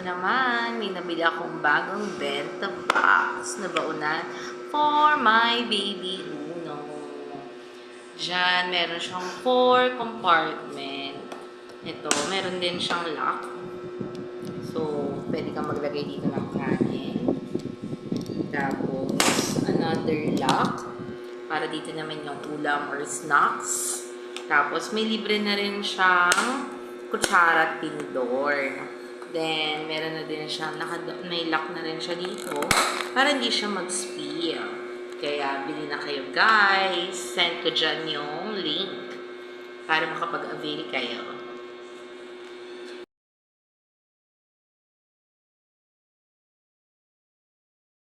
ko naman, may nabili akong bagong bento box na baunan for my baby Uno. Diyan, meron siyang 4 compartment. Ito, meron din siyang lock. So, pwede kang maglagay dito ng kanin. Tapos, another lock. Para dito naman yung ulam or snacks. Tapos, may libre na rin siyang kutsara at tinidor. Then, meron na din siyang, may lock na rin siya dito para hindi siya mag-spill. Kaya, bili na kayo guys. Send ko dyan yung link para makapag-avail kayo.